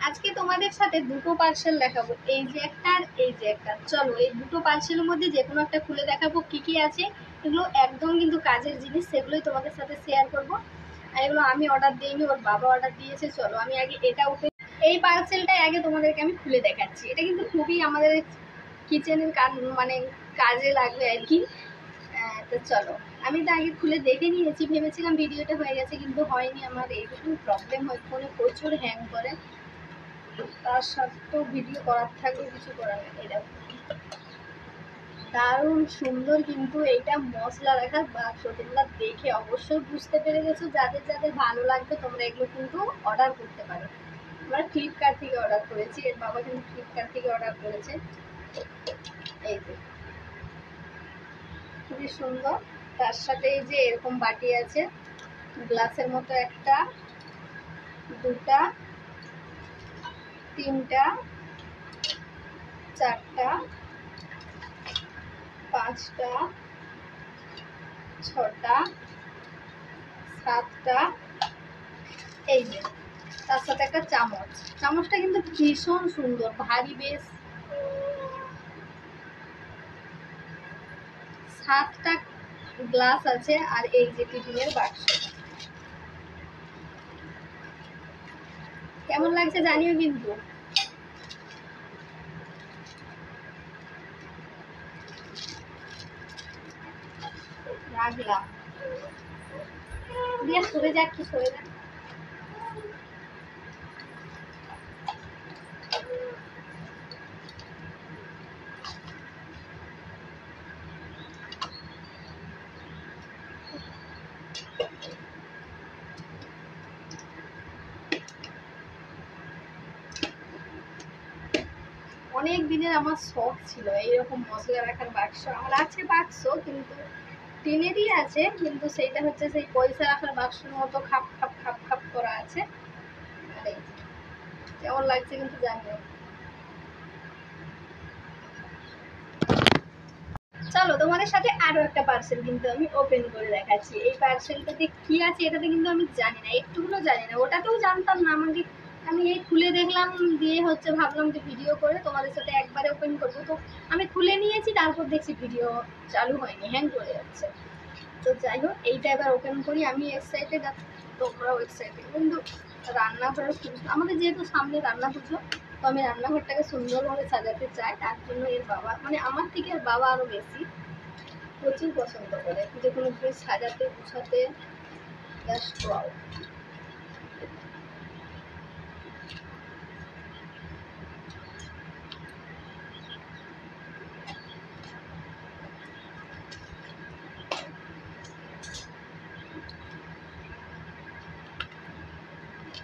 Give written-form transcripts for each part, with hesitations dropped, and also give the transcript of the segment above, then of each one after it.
আজকে তোমাদের সাথে দুটো পার্সেল দেখাবো, এই যে একটা আর এই যে একটা। চলো এই দুটো পার্সেলের মধ্যে যে কোনো একটা খুলে দেখাবো কি কি আছে। এগুলো একদম কিন্তু কাজের জিনিস, সেগুলোই তোমাদের সাথে শেয়ার করবো। আর এগুলো আমি অর্ডার দিইনি, ওর বাবা অর্ডার দিয়েছে। চলো আমি আগে এটা ওপেন, এই পার্সেলটাই আগে তোমাদেরকে আমি খুলে দেখাচ্ছি। এটা কিন্তু খুবই আমাদের কিচেনের মানে কাজে লাগবে আর কি। তো চলো আমি তো আগে খুলে দেখে নিয়েছি, ভেবেছিলাম ভিডিওটা হয়ে গেছে কিন্তু হয়নি। আমার এইটুকু প্রবলেম হয়, ফোনে প্রচুর হ্যাং করে, তার সত্ত্বেও ভিডিও করার থাকলেও কিছু করার নেই। এটা দারুণ সুন্দর, কিন্তু এইটা মশলা রাখার বাক্স। তোমরা দেখে অবশ্যই বুঝতে পেরে গেছো, যাদের যাদের ভালো লাগবে তোমরা এগুলো কিন্তু অর্ডার করতে পারো। আমরা ফ্লিপকার্ট থেকে অর্ডার করেছি, এর বাবা কিন্তু ফ্লিপকার্ট থেকে অর্ডার করেছে। এই যে খুবই সুন্দর, তার সাথে এই যে এরকম বাটি আছে, গ্লাসের মতো, একটা, দুটা, তিনটা, চারটা, পাঁচটা, ছটা, সাতটা, এই যে তার সাথে একটা চামচ। চামচটা কিন্তু ভীষণ সুন্দর, ভারী বেশ। 7টা গ্লাস আছে, আর এই যে টিফিনের বাক্স। কেমন লাগছে জানিও কিন্তু। রাখলাম দিয়ে সরে যাক, কি সরে যাক। অনেক দিনের আমার শখ ছিল এইরকম মশলা রাখার বাক্স। আমার আছে বাক্স, কিন্তু টিনেরই আছে, কিন্তু সেইটা হচ্ছে সেই পয়সা রাখার বাক্সের মতো খাপ খাপ খাপ খাপ করা আছে। আর এই যে কেমন লাগছে কিন্তু জানিও। চলো তোমাদের সাথে আরো একটা পার্সেল কিন্তু আমি ওপেন করে দেখাচ্ছি। এই পার্সেলটাতে কি আছে এটাতে কিন্তু আমি জানি না, একটুগুলো জানি না, ওটাতেও জানতাম না। আমাকে আমি এই খুলে দেখলাম, দিয়ে হচ্ছে ভাবলাম যে ভিডিও করে তোমাদের সাথে একবারে ওপেন করবো। তো আমি খুলে নিয়েছি, তারপর দেখছি ভিডিও চালু হয়নি, হ্যাং করে যাচ্ছে। তো যাই হোক, এইটা এবার ওপেন করি। আমি এক্সাইটেড আর তোমরাও এক্সাইটেড। কিন্তু রান্নাঘরে আমাদের যেহেতু সামনে রান্না পুজো, তো আমি রান্নাঘরটাকে সুন্দরভাবে সাজাতে চাই। তার জন্য এর বাবা, মানে আমার থেকে এর বাবা আরো বেশি প্রচুর পছন্দ করে যে কোনো জিনিস সাজাতে গুছাতে। Just wow.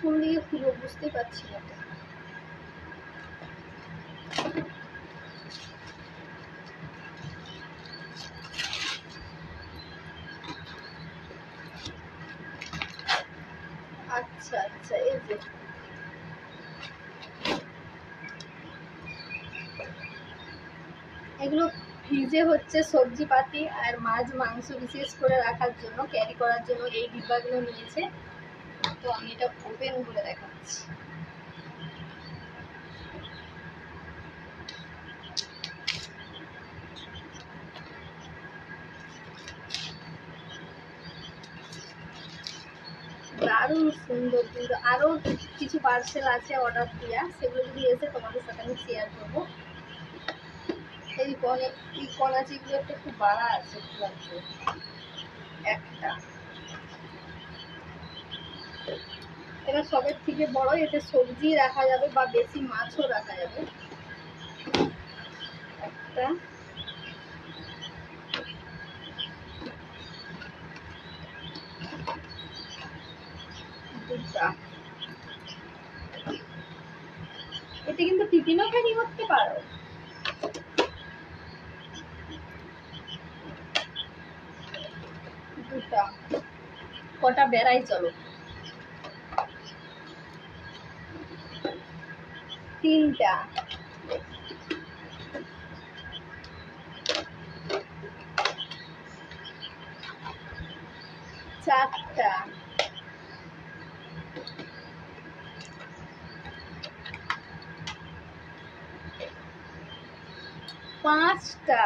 কোন দিকে খুলবো বুঝতেই পারছি না তো। আচ্ছা আচ্ছা, এই যে এগুলো ফ্রিজে হচ্ছে সবজিপাতি আর মাছ মাংস বিশেষ করে রাখার জন্য, ক্যারি করার জন্য এই ডিব্বাগুলো নিয়েছে। তো আমি এটা ওপেন করে দেখাচ্ছি। দারুণ সুন্দর, কিন্তু আরো কিছু পার্সেল আছে অর্ডার দেওয়া, সেগুলো যদি এসে তোমাদের সাথে আমি শেয়ার করবো। এই কলাচিগুলো একটু খুব বাড়া আছে, একটা, এটা সবের থেকে বড়। এতে সবজি রাখা যাবে বা বেশি মাছও রাখা যাবে। একটা, দুটা। এতে কিন্তু টিফিনও ক্যারি করতে পারো। দুটা, কটা বেড়াই চলো। তিনটা, চারটা, 5টা,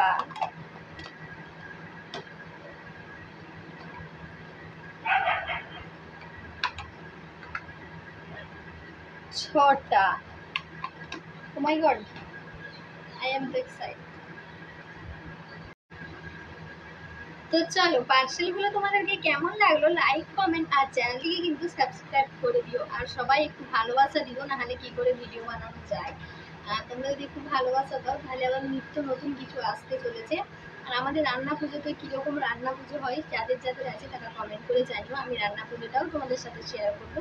6টা। Oh my god, I am so excited. তো চলো, পার্সেলগুলো তোমাদেরকে কেমন লাগলো লাইক কমেন্ট আর চ্যানেলটিকে কিন্তু সাবস্ক্রাইব করে দিও। আর সবাই একটু ভালোবাসা দিও, না হলে কি করে ভিডিও বানানো যায়। তোমরা যদি একটু ভালোবাসা দাও তাহলে আবার নিত্য নতুন কিছু আসতে চলেছে। আর আমাদের রান্না পুজোতে কীরকম রান্না পুজো হয় যাদের যাদের আছে তারা কমেন্ট করে জানিও। আমি রান্না পুজোটাও তোমাদের সাথে শেয়ার করবো,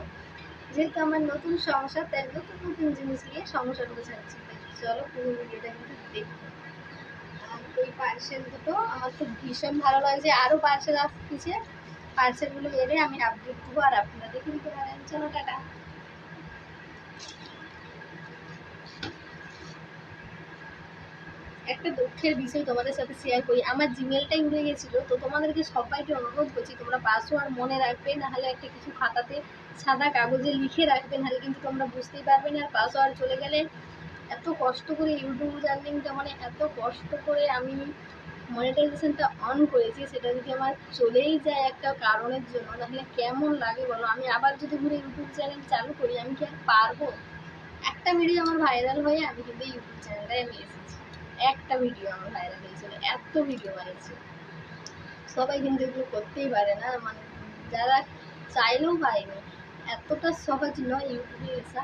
যেহেতু আমার নতুন সংসার, তাই নতুন নতুন জিনিস নিয়ে সংসার গোছাচ্ছি। চলো পুরো ভিডিওটা কিন্তু দেখো। ওই পার্সেল দুটো আমার তো ভীষণ ভালো লাগছে, আরও পার্সেল আসতেছে। পার্সেলগুলো এলে আমি আপডেট দেবো আর আপনারা দেখে নিতে পারেন। চলো টাটা। একটা দুঃখের বিষয় তোমাদের সাথে শেয়ার করি, আমার জিমেলটাই উড়ে গেছিলো। তো তোমাদেরকে সবাইকে অনুরোধ করছি তোমরা পাসওয়ার্ড মনে রাখবে, নাহলে একটা কিছু খাতাতে সাদা কাগজে লিখে রাখবে, নাহলে কিন্তু তোমরা বুঝতেই পারবে না। আর পাসওয়ার্ড চলে গেলে এত কষ্ট করে ইউটিউব জার্নিংটা, মানে এত কষ্ট করে আমি মনিটাইজেশনটা অন করেছি, সেটা যদি আমার চলেই যায় একটা কারণের জন্য, তাহলে কেমন লাগে বলো। আমি আবার যদি ঘুরে ইউটিউব চ্যানেল চালু করি, আমি কি আর পারবো? একটা ভিডিও আমার ভাইরাল হয়ে আমি কিন্তু ইউটিউব চ্যানেলটায় আমি এসেছি। একটা ভিডিও আমার ভাইরাল হয়েছিল, এত ভিডিও বানিয়েছি। সবাই কিন্তু এগুলো করতেই পারে না, মানে যারা চাইলেও পারেনি। এতটা সহজ নয় ইউটিউবে এসা,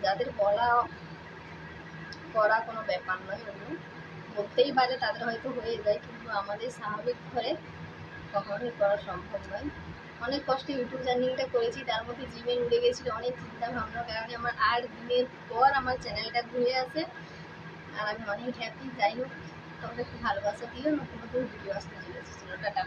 যাদের বলা করা কোনো ব্যাপার নয়, ওগুলো করতেই পারে, তাদের হয়তো হয়ে যায়, কিন্তু আমাদের স্বাভাবিক ঘরে কখনোই করা সম্ভব নয়। অনেক কষ্টে ইউটিউব জার্নিংটা করেছি, তার মধ্যে জিমেল উড়ে গেছিলো অনেক চিন্তা ভাবনার কারণে। আমার 8 দিনের পর আমার চ্যানেলটা ঘুরে আসে, আর আমি অনেক হ্যাপি। যাই হোক, তোমরা একটু ভালোবাসা দিও, নতুন নতুন ভিডিও আসতে চলেছে। চলো টাটা।